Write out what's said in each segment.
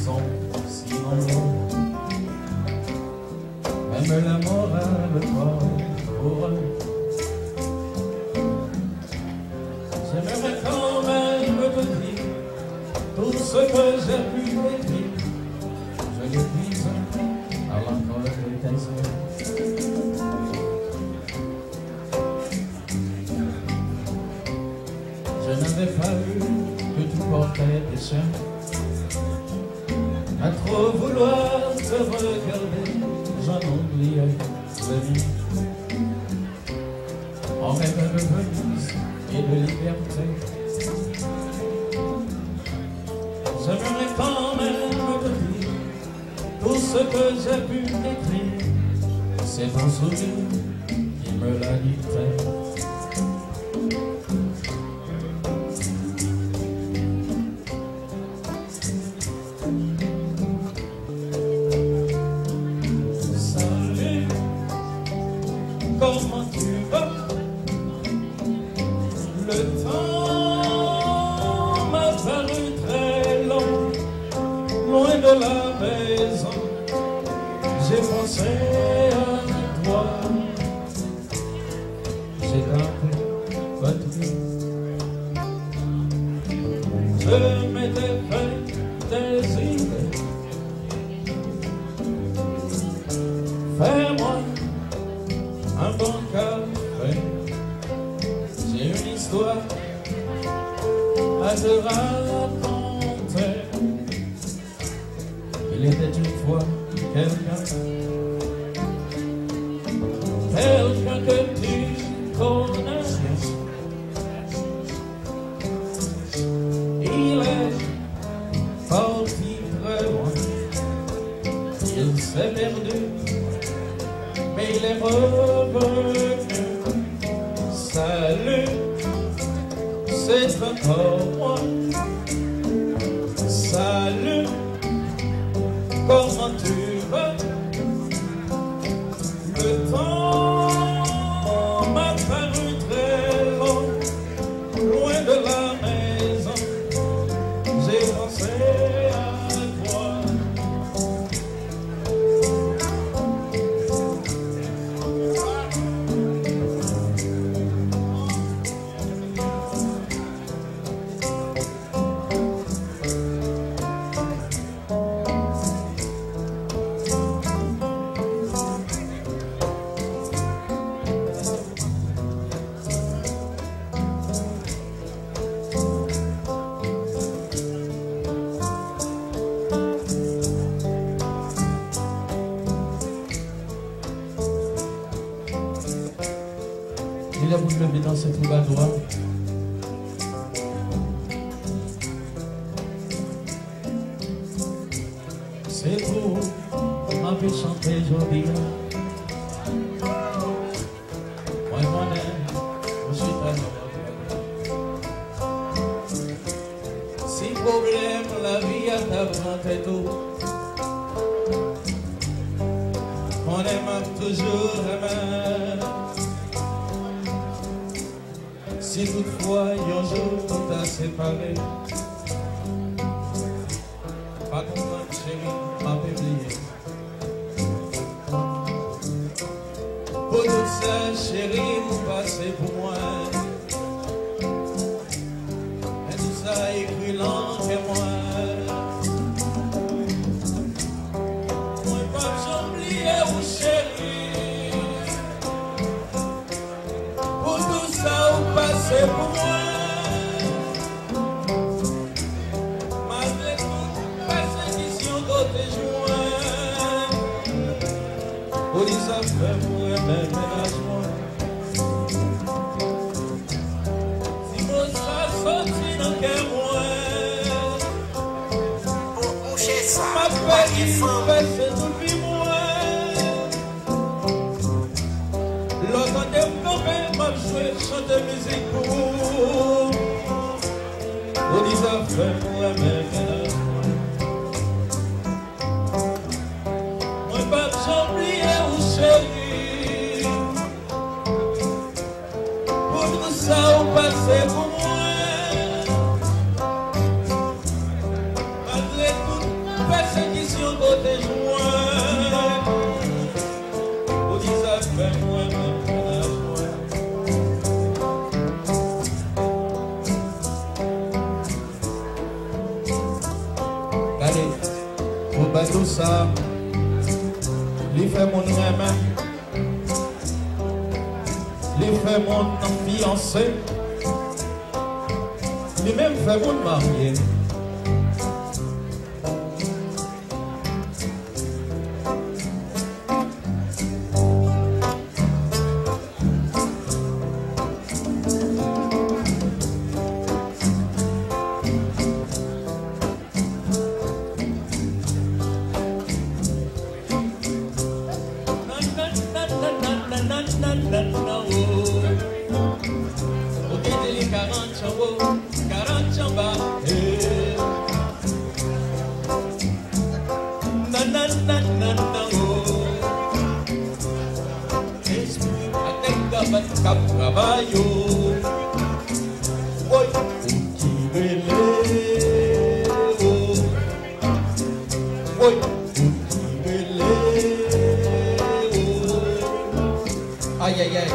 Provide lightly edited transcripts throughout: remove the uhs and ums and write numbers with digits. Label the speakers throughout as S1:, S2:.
S1: sont si nombreux. Même la morale pour eux. J'aimerais quand même te dire tout ce que j'ai pu écrire. Je l'épuise à l'encre de tes yeux. Je n'avais pas vu que tu portais des chiens. À trop vouloir te regarder, j'en oubliais le mien. On rêve de Venise et de liberté. J'aimerais quand même te dire tout ce que j'ai pu écrire. C'est ton sourire qui me l'a dicté. Salut, comment tu vas? Le temps m'a paru très long, loin de la maison. J'ai pensé à toi, j'ai un peu battu. Je m'étais fait des idées. Fais-moi un bon café. J'ai une histoire à te raconter. Il était une fois quelqu'un que tu connais. Il est parti très loin. Il s'est perdu, mais il est revenu. Salut, c'est encore moi. Salut, comment tu vas? Le temps m'a paru très long, loin de la maison. J'ai pensé à toi. Il a voulu lever dans cette bas droit. C'est pour m'avoir chanté joli. Moi, je suis très heureux. Si problème, la vie a t'apprenti tout. On aime toujours aimer. Si toutefois un jour on t'a séparé, pas comprendre chérie, m'a oublié. Pour tout ça chérie, vous passez pour moi. Et tout ça écrit l'enfer moi. Moi pas j'oublier vous chérie. Pour tout ça vous passez pour moi. Malgré toute persécution côté joint, pour les affaires pour un même ménagement. Si mon ça sorti dans le cœur ma petite c'est tout le l'autre côté me m'a joué chanter musique pour les affaires pour un même ménagement. Moi pas j'oublier ou chérie. Pour tout ça vous passez pour moi. Malgré toute ça, il fait mon remet, il fait mon fiancé, il même fait mon marié. Aïe aïe aïe.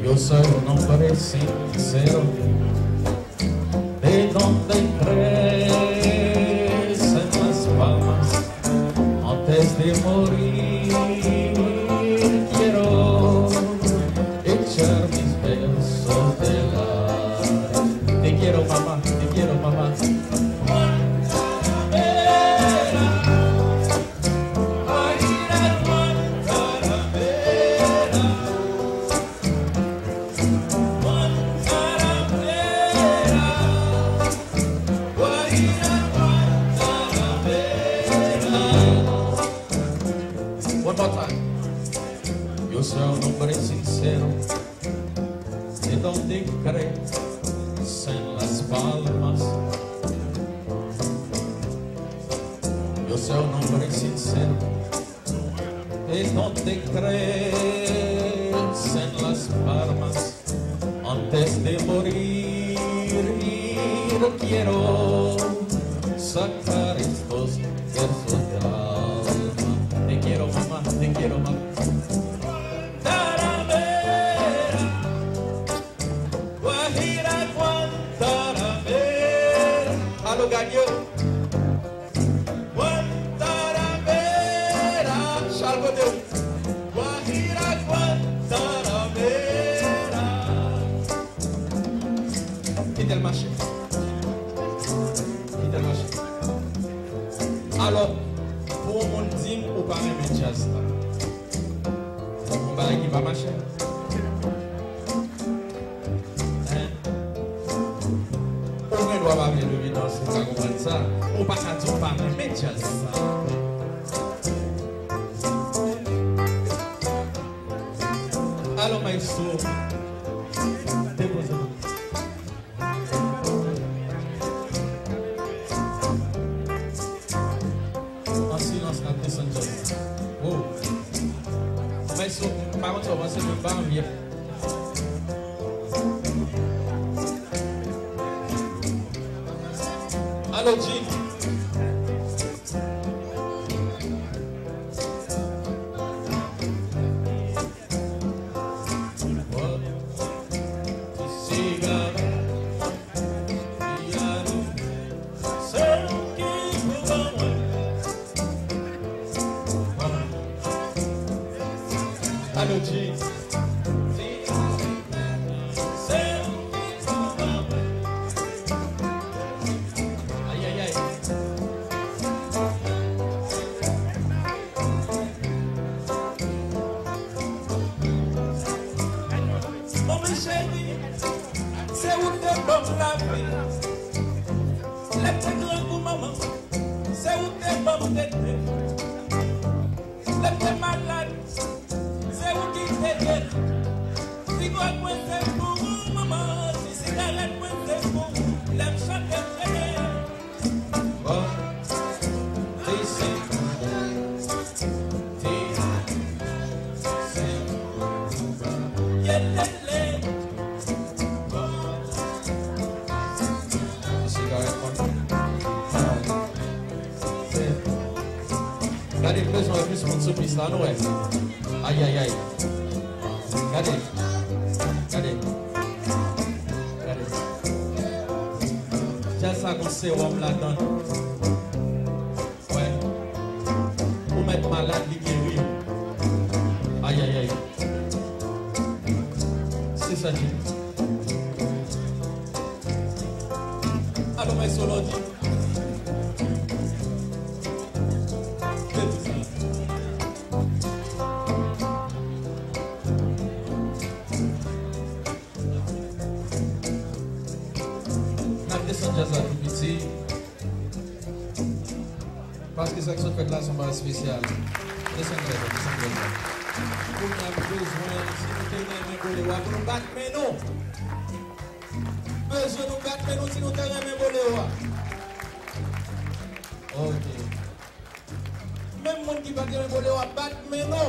S1: Yo soy un hombre sincero, de donde crecen las palmas. Antes de morir quiero echar mis besos de la. Te quiero mamá, te quiero mamá. Yo soy un hombre sincero, de donde crecen las palmas. Yo soy un hombre sincero, de donde crecen las palmas. Antes de morir quiero sacar estos versos del alma. Te quiero mamá, te quiero mamá. Ganhou. Guantanamera, Charles Godeu. Guajira. Alors, pour mon dîme, ou pas même jazz. On va qui va marcher. On ne doit pas avoir l'évidence, on va comprendre ça. On va pas dire pas même jazz. Alors, maestro, déposez-vous. En silence, la descente. Oh. Maestro, par contre, on va se faire un bien. Allô, Jim. Allô, Jim. Aïe, aïe, aïe. Mon chéri, c'est où t'es bon la vie. Les petits grands pour maman, c'est où t'es bon t'étais. Les petits malades, c'est où qui t'es. Si quoi c'est pour vous, maman, si cigarette c'est pour vous, l'aime chanter. Bon, ici, regardez, le besoin de plus de surprise là, non? Aïe, aïe, aïe. Regardez. Regardez. Regardez. J'ai ça qu'on sait, on là-dedans. Ouais. Pour mettre malade, il guérit. Aïe, aïe, aïe. C'est ça, dit. Alors, mais sur l'ordi. Parce que ça qui se fait là, c'est pas spécial. Descendez. On a besoin, si nous tenons un boléwa, pour nous battre, mais non. Besoin de nous battre, mais non, si nous tenons un boléwa. Ok. Même monde qui va dire un boléwa, battre, mais non.